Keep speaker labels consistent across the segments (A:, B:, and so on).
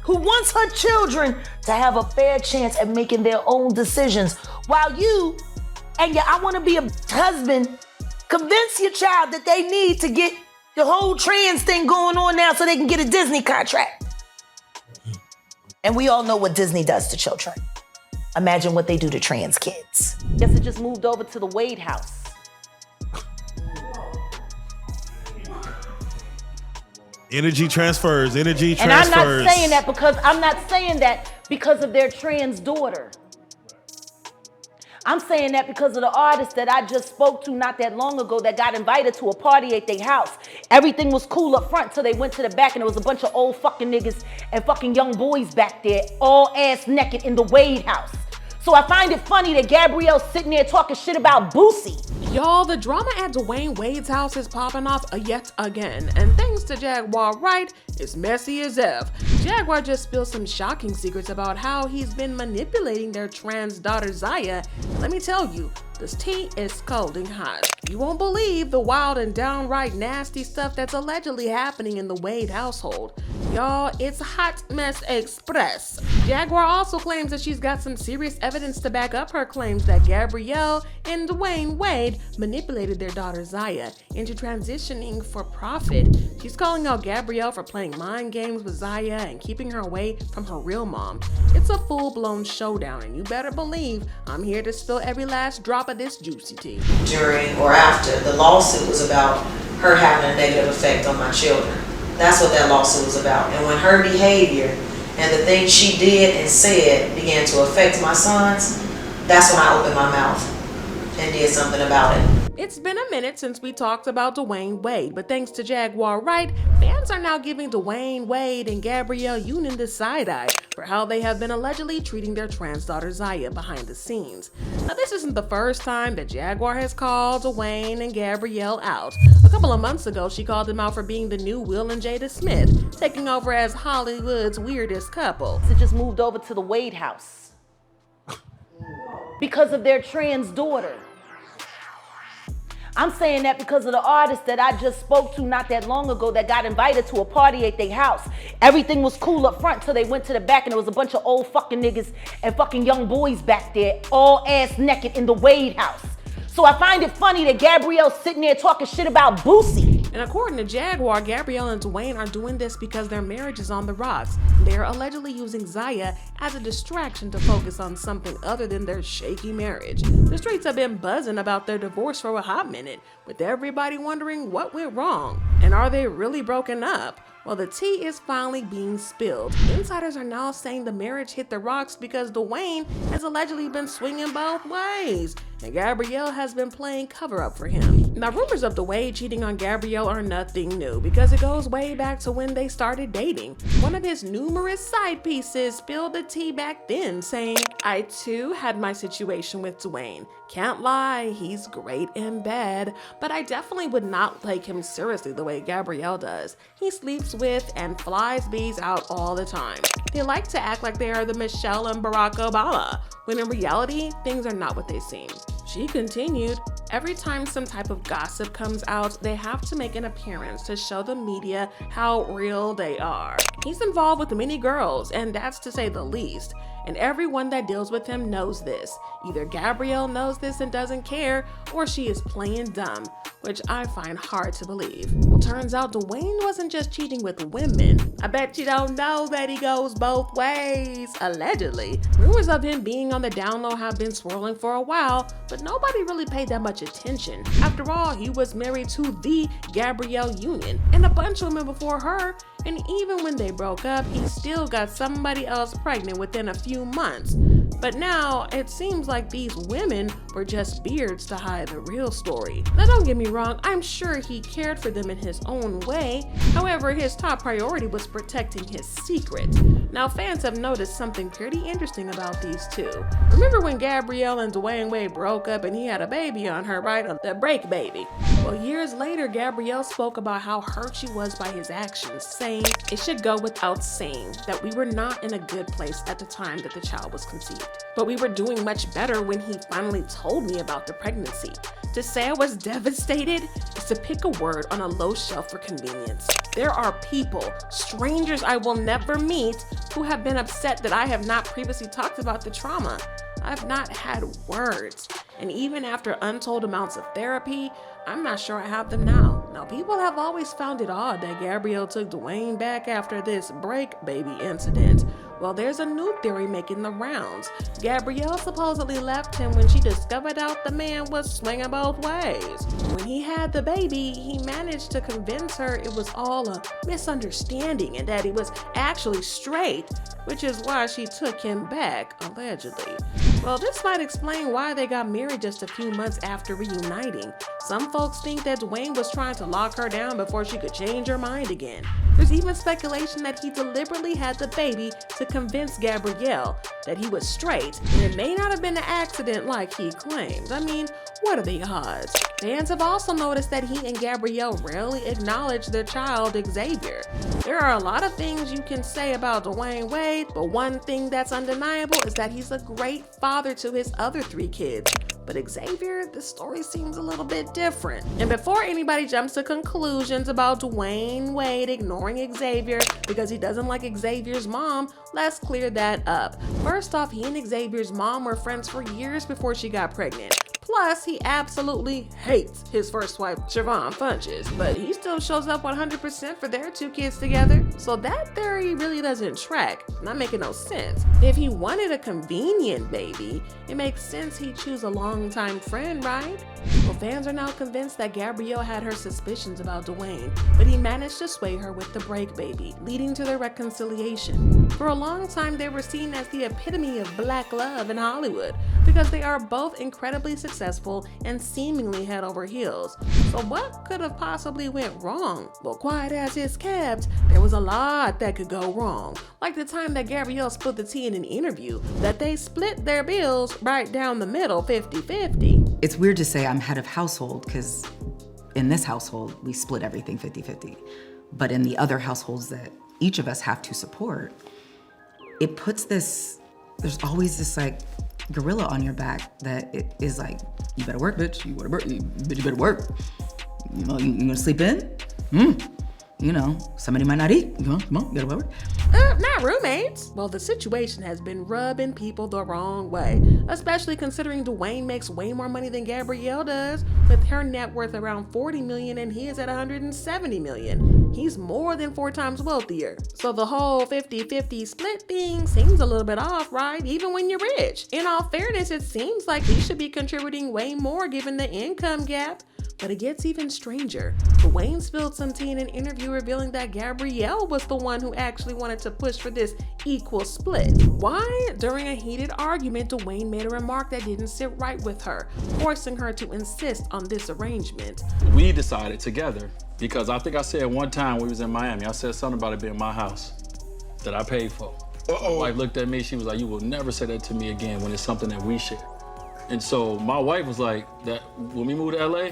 A: who wants her children to have a fair chance at making their own decisions, while you and your I want to be a husband convince your child that they need to get the whole trans thing going on now so they can get a Disney contract. And we all know what Disney does to children. Imagine what they do to trans kids. Guess it just moved over to the Wade house.
B: Energy transfers.
A: And I'm not saying that because of their trans daughter. I'm saying that because of the artist that I just spoke to not that long ago that got invited to a party at their house. Everything was cool up front till they went to the back and there was a bunch of old fucking niggas and fucking young boys back there, all ass naked in the Wade house. So I find it funny that Gabrielle's sitting there talking shit about Boosie.
C: Y'all, the drama at Dwayne Wade's house is popping off yet again, and thanks to Jaguar Wright, it's messy as F. Jaguar just spilled some shocking secrets about how he's been manipulating their trans daughter Zaya. Let me tell you, this tea is scalding hot. You won't believe the wild and downright nasty stuff that's allegedly happening in the Wade household. Y'all, it's Hot Mess Express. Jaguar also claims that she's got some serious evidence to back up her claims that Gabrielle and Dwayne Wade manipulated their daughter Zaya into transitioning for profit. She's calling out Gabrielle for playing mind games with Zaya and keeping her away from her real mom. It's a full-blown showdown, and you better believe I'm here to spill every last drop of this juicy tea.
D: During or after, the lawsuit was about her having a negative effect on my children. That's what that lawsuit was about. And when her behavior and the things she did and said began to affect my sons, that's when I opened my mouth and did something about it.
C: It's been a minute since we talked about Dwayne Wade, but thanks to Jaguar Wright, fans are now giving Dwayne Wade and Gabrielle Union the side-eye for how they have been allegedly treating their trans daughter Zaya behind the scenes. Now, this isn't the first time that Jaguar has called Dwayne and Gabrielle out. A couple of months ago, she called them out for being the new Will and Jada Smith, taking over as Hollywood's weirdest couple.
A: It just moved over to the Wade house because of their trans daughter. I'm saying that because of the artist that I just spoke to not that long ago that got invited to a party at their house. Everything was cool up front till they went to the back and there was a bunch of old fucking niggas and fucking young boys back there, all ass naked in the Wade house. So I find it funny that Gabrielle's sitting there talking shit about Boosie.
C: And according to Jaguar, Gabrielle and Dwayne are doing this because their marriage is on the rocks. They're allegedly using Zaya as a distraction to focus on something other than their shaky marriage. The streets have been buzzing about their divorce for a hot minute, with everybody wondering what went wrong. And are they really broken up? Well, the tea is finally being spilled. Insiders are now saying the marriage hit the rocks because Dwayne has allegedly been swinging both ways, and Gabrielle has been playing cover-up for him. Now, rumors of Dwayne cheating on Gabrielle are nothing new because it goes way back to when they started dating. One of his numerous side pieces spilled the tea back then, saying, "I too had my situation with Dwayne. Can't lie, he's great in bed, but I definitely would not take him seriously the way Gabrielle does. He sleeps with and flies bees out all the time. They like to act like they are the Michelle and Barack Obama, when in reality, things are not what they seem." She continued, "Every time some type of gossip comes out, they have to make an appearance to show the media how real they are. He's involved with many girls, and that's to say the least. And everyone that deals with him knows this. Either Gabrielle knows this and doesn't care, or she is playing dumb," which I find hard to believe. Well, turns out Dwayne wasn't just cheating with women. I bet you don't know that he goes both ways, allegedly. Rumors of him being on the down low have been swirling for a while, but nobody really paid that much attention. After all, he was married to the Gabrielle Union and a bunch of women before her, and even when they broke up, he still got somebody else pregnant within a few months. But now, it seems like these women were just beards to hide the real story. Now, don't get me wrong, I'm sure he cared for them in his own way. However, his top priority was protecting his secret. Now, fans have noticed something pretty interesting about these two. Remember when Gabrielle and Dwayne Wade broke up and he had a baby on her, right? The break baby. Well, years later, Gabrielle spoke about how hurt she was by his actions, saying, "It should go without saying that we were not in a good place at the time that the child was conceived. But we were doing much better when he finally told me about the pregnancy. To say I was devastated is to pick a word on a low shelf for convenience. There are people, strangers I will never meet, who have been upset that I have not previously talked about the trauma. I've not had words. And even after untold amounts of therapy, I'm not sure I have them now." Now, people have always found it odd that Gabrielle took Dwayne back after this break baby incident. Well, there's a new theory making the rounds. Gabrielle supposedly left him when she discovered out the man was swinging both ways. When he had the baby, he managed to convince her it was all a misunderstanding and that he was actually straight, which is why she took him back, allegedly. Well, this might explain why they got married just a few months after reuniting. Some folks think that Dwayne was trying to lock her down before she could change her mind again. There's even speculation that he deliberately had the baby to convince Gabrielle that he was straight, and it may not have been an accident like he claimed. I mean, what are the odds? Fans have also noticed that he and Gabrielle rarely acknowledge their child, Xavier. There are a lot of things you can say about Dwayne Wade, but one thing that's undeniable is that he's a great father to his other 3 kids. But Xavier, the story seems a little bit different. And before anybody jumps to conclusions about Dwayne Wade ignoring Xavier because he doesn't like Xavier's mom, let's clear that up. First off, he and Xavier's mom were friends for years before she got pregnant. Plus, he absolutely hates his first wife, Siobhan Funches, but he still shows up 100% for their 2 kids together. So that theory really doesn't track, not making no sense. If he wanted a convenient baby, it makes sense he'd choose a longtime friend, right? Well, fans are now convinced that Gabrielle had her suspicions about Dwayne, but he managed to sway her with the break baby, leading to their reconciliation. For a long time, they were seen as the epitome of black love in Hollywood because they are both incredibly successful and seemingly head over heels. So what could have possibly went wrong? Well, quiet as it's kept, there was a lot that could go wrong. Like the time that Gabrielle spilled the tea in an interview, that they split their bills right down the middle, 50-50.
E: It's weird to say I'm head of household because in this household, we split everything 50-50. But in the other households that each of us have to support, it puts this, there's always this like gorilla on your back that it is like, you better work, bitch. You better work. You know, you gonna sleep in? You know, somebody might not eat. Come on, you gotta work.
C: Not roommates. Well, the situation has been rubbing people the wrong way, especially considering Dwayne makes way more money than Gabrielle does, with her net worth around $40 million and his at $170 million. He's more than 4 times wealthier. So the whole 50-50 split thing seems a little bit off, right? Even when you're rich. In all fairness, it seems like he should be contributing way more given the income gap. But it gets even stranger. Dwayne spilled some tea in an interview revealing that Gabrielle was the one who actually wanted to push for this equal split. Why? During a heated argument, Dwayne made a remark that didn't sit right with her, forcing her to insist on this arrangement.
F: We decided together, because I think I said one time we was in Miami, I said something about it being my house that I paid for. My wife looked at me, she was like, "You will never say that to me again when it's something that we share." And so my wife was like, "That when we moved to LA,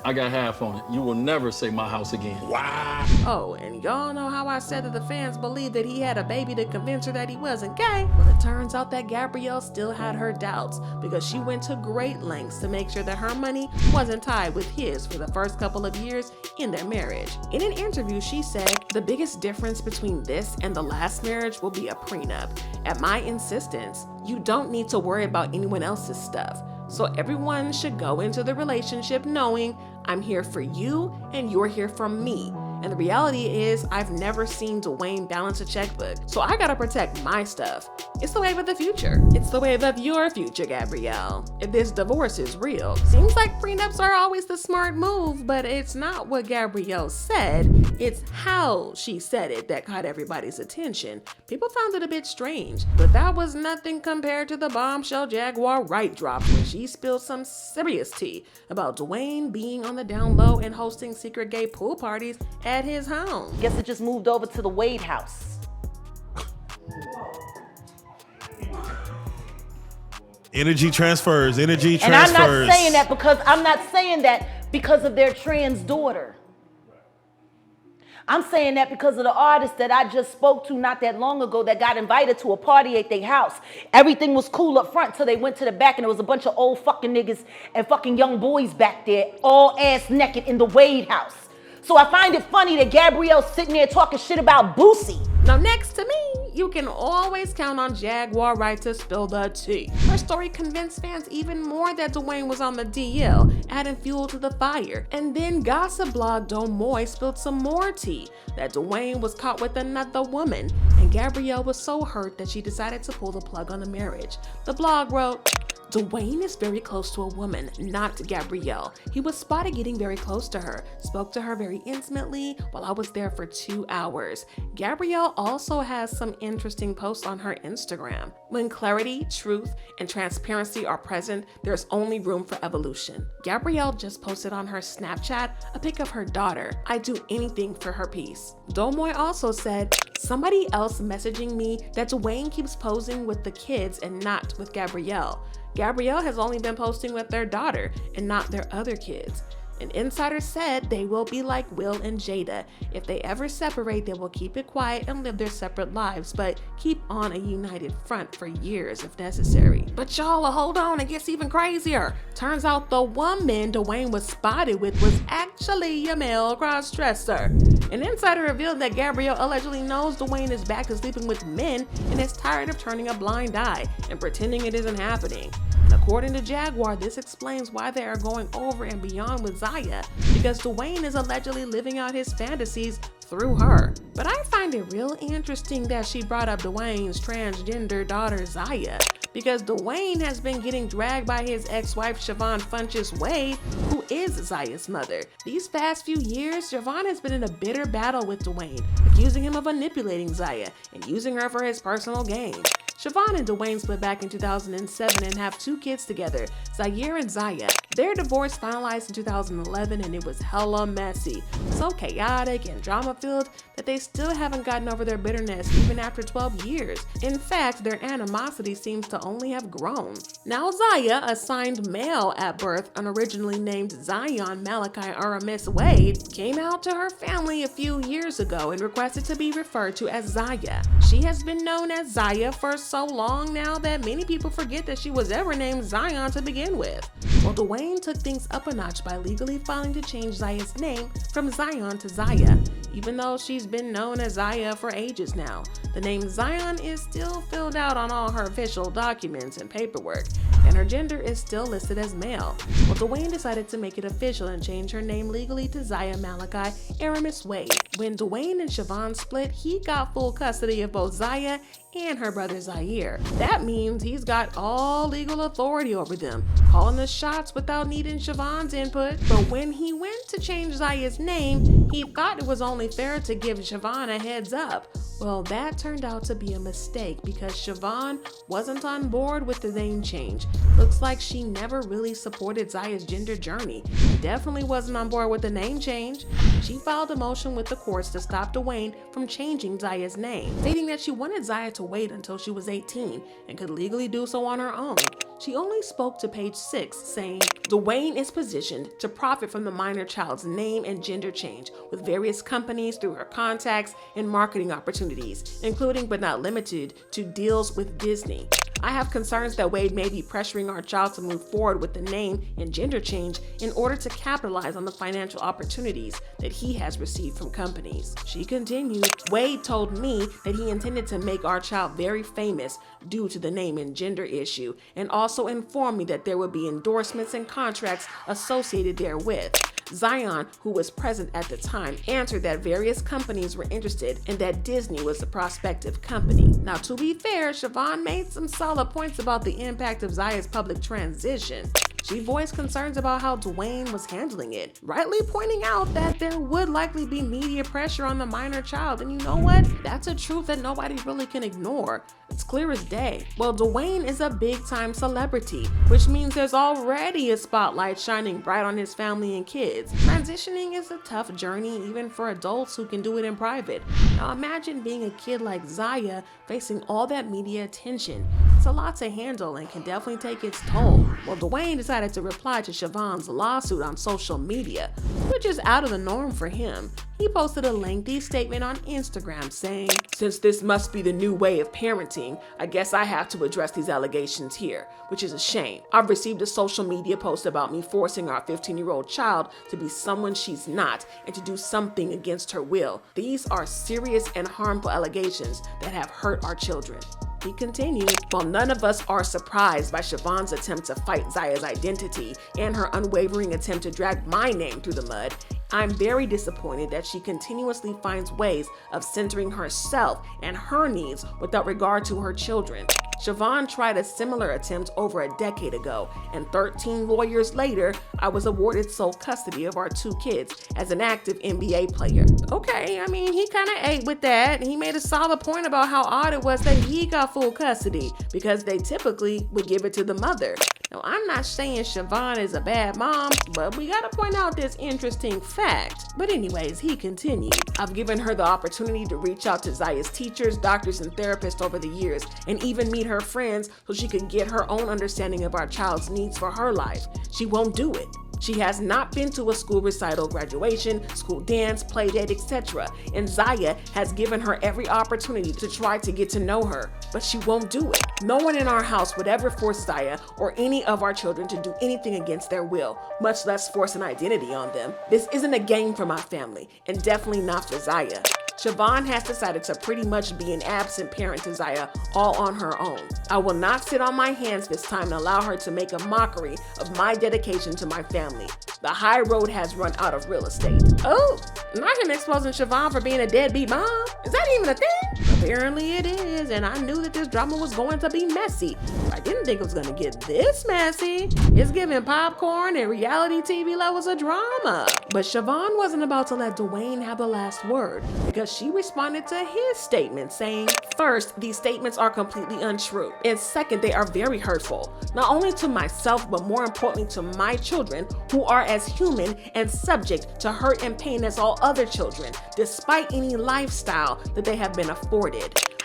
F: I got half on it. You will never say my house again."
B: Wow.
C: Oh, and y'all know how I said that the fans believed that he had a baby to convince her that he wasn't gay? Well, it turns out that Gabrielle still had her doubts because she went to great lengths to make sure that her money wasn't tied with his for the first couple of years in their marriage. In an interview, she said, "The biggest difference between this and the last marriage will be a prenup. At my insistence, you don't need to worry about anyone else's stuff. So everyone should go into the relationship knowing I'm here for you and you're here for me. And the reality is I've never seen Dwayne balance a checkbook, so I gotta protect my stuff. It's the wave of the future. It's the wave of your future, Gabrielle. If this divorce is real, seems like prenups are always the smart move, but it's not what Gabrielle said. It's how she said it that caught everybody's attention. People found it a bit strange, but that was nothing compared to the bombshell Jaguar Wright dropped when she spilled some serious tea about Dwayne being on the down low and hosting secret gay pool parties at his home.
A: Guess it just moved over to the Wade house.
B: Energy transfers.
A: And I'm not saying that because I'm not saying that because of their trans daughter. I'm saying that because of the artist that I just spoke to not that long ago that got invited to a party at their house. Everything was cool up front till they went to the back and there was a bunch of old fucking niggas and fucking young boys back there, all ass naked in the Wade house. So I find it funny that Gabrielle's sitting there talking shit about Boosie.
C: Now next to me, you can always count on Jaguar Wright to spill the tea. Her story convinced fans even more that Dwayne was on the DL, adding fuel to the fire. And then gossip blog Domoy spilled some more tea, that Dwayne was caught with another woman, and Gabrielle was so hurt that she decided to pull the plug on the marriage. The blog wrote, Dwayne is very close to a woman, not Gabrielle. He was spotted getting very close to her, spoke to her very intimately while I was there for 2 hours. Gabrielle also has some interesting posts on her Instagram. When clarity, truth, and transparency are present, there's only room for evolution. Gabrielle just posted on her Snapchat a pic of her daughter. I'd do anything for her peace. Domoy also said, somebody else messaging me that Dwayne keeps posing with the kids and not with Gabrielle. Gabrielle has only been posting with their daughter and not their other kids. An insider said they will be like Will and Jada. If they ever separate, they will keep it quiet and live their separate lives, but keep on a united front for years if necessary. But y'all, hold on, it gets even crazier. Turns out the woman Dwayne was spotted with was actually a male cross-dresser. An insider revealed that Gabrielle allegedly knows Dwayne is back to sleeping with men and is tired of turning a blind eye and pretending it isn't happening. And according to Jaguar, this explains why they are going over and beyond with Zaya, because Dwayne is allegedly living out his fantasies through her. But I find it real interesting that she brought up Dwayne's transgender daughter Zaya, because Dwayne has been getting dragged by his ex-wife Siobhan Funches Wade, who is Zaya's mother. These past few years, Siobhan has been in a bitter battle with Dwayne, accusing him of manipulating Zaya and using her for his personal gain. Siobhan and Dwayne split back in 2007 and have 2 kids together, Zaya and Zaya. Their divorce finalized in 2011 and it was hella messy, so chaotic and drama-filled that they still haven't gotten over their bitterness even after 12 years. In fact, their animosity seems to only have grown. Now Zaya, assigned male at birth and originally named Zion Malachi Aramis Wade, came out to her family a few years ago and requested to be referred to as Zaya. She has been known as Zaya for so long now that many people forget that she was ever named Zion to begin with. Well, Dwayne took things up a notch by legally filing to change Zaya's name from Zion to Zaya, even though she's been known as Zaya for ages now. The name Zion is still filled out on all her official documents and paperwork, and her gender is still listed as male. Well, Dwayne decided to make it official and change her name legally to Zaya Malachi Aramis Wade. When Dwayne and Siobhan split, he got full custody of both Zaya and her brother Zaire. That means he's got all legal authority over them, calling the shots without needing Siobhan's input. But when he went to change Zaya's name, he thought it was only fair to give Siobhan a heads up. Well, that turned out to be a mistake because Siobhan wasn't on board with the name change. Looks like she never really supported Zaya's gender journey. Definitely wasn't on board with the name change. She filed a motion with the courts to stop Dwayne from changing Zaya's name, stating that she wanted Zaya to wait until she was 18 and could legally do so on her own. She only spoke to page 6, saying, Dwayne is positioned to profit from the minor child's name and gender change with various companies through her contacts and marketing opportunities, including but not limited to deals with Disney. I have concerns that Wade may be pressuring our child to move forward with the name and gender change in order to capitalize on the financial opportunities that he has received from companies. She continued, Wade told me that he intended to make our child very famous due to the name and gender issue, and also informed me that there would be endorsements and contracts associated therewith. Zion, who was present at the time, answered that various companies were interested and that Disney was a prospective company. Now, to be fair, Siobhan made some solid points about the impact of Zaya's public transition. She voiced concerns about how Dwayne was handling it, rightly pointing out that there would likely be media pressure on the minor child, and you know what? That's a truth that nobody really can ignore. It's clear as day. Well, Dwayne is a big-time celebrity, which means there's already a spotlight shining bright on his family and kids. Transitioning is a tough journey even for adults who can do it in private. Now imagine being a kid like Zaya facing all that media attention. It's a lot to handle and can definitely take its toll. Well, Dwayne decided decided to reply to Siobhan's lawsuit on social media, which is out of the norm for him. He posted a lengthy statement on Instagram saying, "Since this must be the new way of parenting, I guess I have to address these allegations here, which is a shame. I've received a social media post about me forcing our 15-year-old child to be someone she's not and to do something against her will. These are serious and harmful allegations that have hurt our children." He continued, "While none of us are surprised by Siobhan's attempt to fight Zaya's identity and her unwavering attempt to drag my name through the mud, I'm very disappointed that she continuously finds ways of centering herself and her needs without regard to her children. Siobhan tried a similar attempt over a decade ago, and 13 lawyers later, I was awarded sole custody of our 2 kids as an active NBA player." Okay, I mean, he kind of ate with that. He made a solid point about how odd it was that he got full custody because they typically would give it to the mother. Now, I'm not saying Siobhan is a bad mom, but we gotta point out this interesting fact. But anyways, he continued, "I've given her the opportunity to reach out to Zaya's teachers, doctors, and therapists over the years, and even meet her friends so she could get her own understanding of our child's needs for her life. She won't do it. She has not been to a school recital, graduation, school dance, play date, etc. And Zaya has given her every opportunity to try to get to know her, but she won't do it. No one in our house would ever force Zaya or any of our children to do anything against their will, much less force an identity on them. This isn't a game for my family, and definitely not for Zaya. Siobhan has decided to pretty much be an absent parent to Zaya all on her own. I will not sit on my hands this time and allow her to make a mockery of my dedication to my family. The high road has run out of real estate." Oh, not him exposing Siobhan for being a deadbeat mom. Is that even a thing? Apparently it is, and I knew that this drama was going to be messy. I didn't think it was going to get this messy. It's giving popcorn and reality TV levels of drama. But Siobhan wasn't about to let Dwayne have the last word, because she responded to his statement saying, "First, these statements are completely untrue. And second, they are very hurtful, not only to myself, but more importantly to my children, who are as human and subject to hurt and pain as all other children, despite any lifestyle that they have been afforded.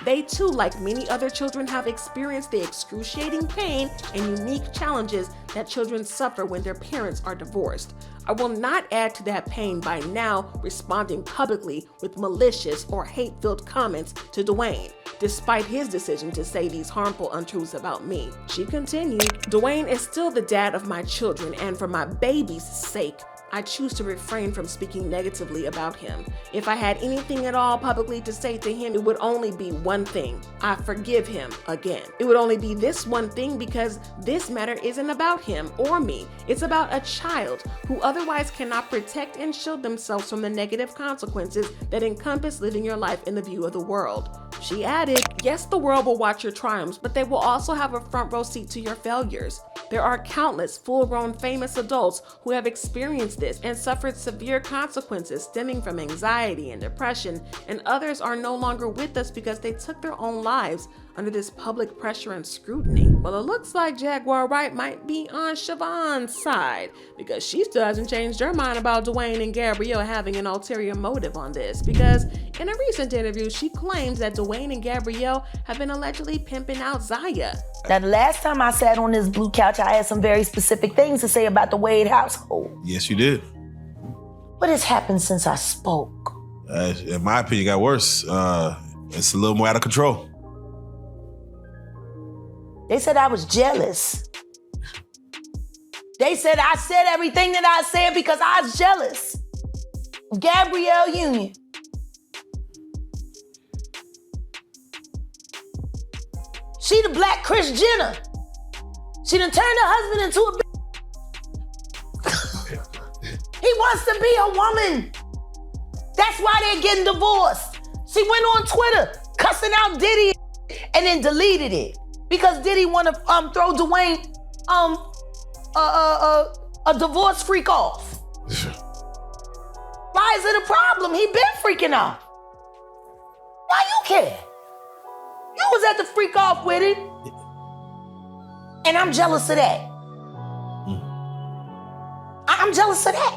C: They too, like many other children, have experienced the excruciating pain and unique challenges that children suffer when their parents are divorced. I will not add to that pain by now responding publicly with malicious or hate-filled comments to Dwayne, despite his decision to say these harmful untruths about me." She continued, "Dwayne is still the dad of my children, and for my baby's sake, I choose to refrain from speaking negatively about him. If I had anything at all publicly to say to him, it would only be one thing. I forgive him again. It would only be this one thing, because this matter isn't about him or me. It's about a child who otherwise cannot protect and shield themselves from the negative consequences that encompass living your life in the view of the world." She added, "Yes, the world will watch your triumphs, but they will also have a front row seat to your failures. There are countless full-grown famous adults who have experienced this and suffered severe consequences stemming from anxiety and depression, and others are no longer with us because they took their own lives under this public pressure and scrutiny." Well, it looks like Jaguar Wright might be on Siobhan's side, because she still hasn't changed her mind about Dwyane and Gabrielle having an ulterior motive on this, because in a recent interview, she claims that Dwyane and Gabrielle have been allegedly pimping out Zaya.
A: Now, the last time I sat on this blue couch, I had some very specific things to say about the Wade household.
B: Yes, you did.
A: What has happened since I spoke?
B: In my opinion, it got worse. It's a little more out of control.
A: They said I was jealous. They said I said everything that I said because I was jealous of Gabrielle Union. She the black Kris Jenner. She done turned her husband into a He wants to be a woman. That's why they're getting divorced. She went on Twitter cussing out Diddy and then deleted it because Diddy want to throw Dwayne a divorce freak off. Why is it a problem? He been freaking off. Why you care? You was at the freak off with it. And I'm jealous of that. I'm jealous of that.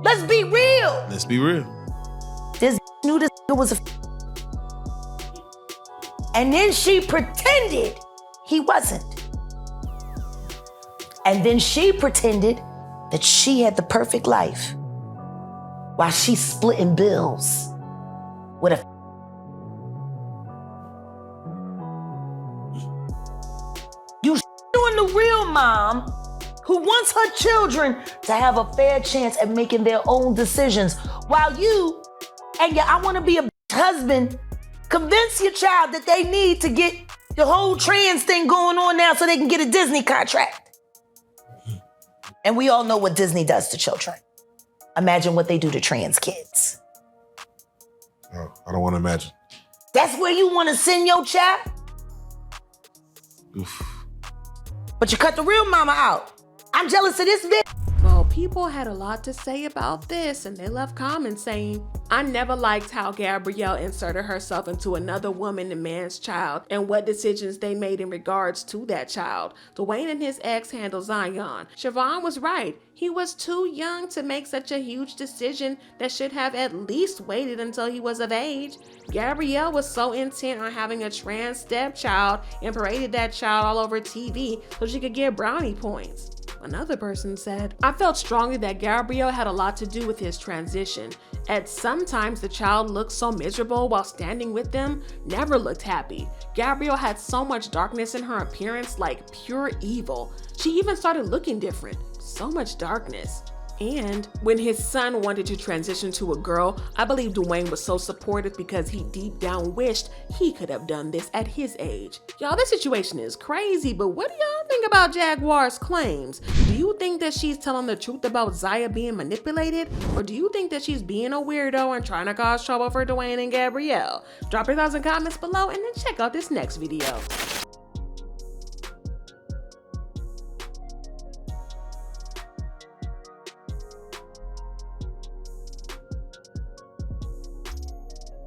A: Let's be real.
B: Let's be real.
A: This knew this was a and then she pretended he wasn't. And then she pretended that she had the perfect life while she's splitting bills with a you doing the real mom who wants her children to have a fair chance at making their own decisions, while you and your I want to be a husband convince your child that they need to get the whole trans thing going on now so they can get a Disney contract. And we all know what Disney does to children. Imagine what they do to trans kids.
B: Oh, I don't want to imagine.
A: That's where you want to send your child?
B: Oof.
A: But you cut the real mama out. I'm jealous of this bitch.
C: Well, people had a lot to say about this, and they left comments saying, I never liked how Gabrielle inserted herself into another woman and man's child and what decisions they made in regards to that child. Dwayne and his ex handled Zion. Siobhan was right. He was too young to make such a huge decision that should have at least waited until he was of age. Gabrielle was so intent on having a trans stepchild and paraded that child all over TV so she could get brownie points. Another person said, I felt strongly that Gabrielle had a lot to do with his transition. At sometimes the child looked so miserable while standing with them, never looked happy. Gabrielle had so much darkness in her appearance, like pure evil. She even started looking different, so much darkness. And when his son wanted to transition to a girl, I believe Dwayne was so supportive because he deep down wished he could have done this at his age. Y'all, this situation is crazy, but what do y'all think about Jaguar's claims? Do you think that she's telling the truth about Zaya being manipulated? Or do you think that she's being a weirdo and trying to cause trouble for Dwayne and Gabrielle? Drop your thoughts and comments below and then check out this next video.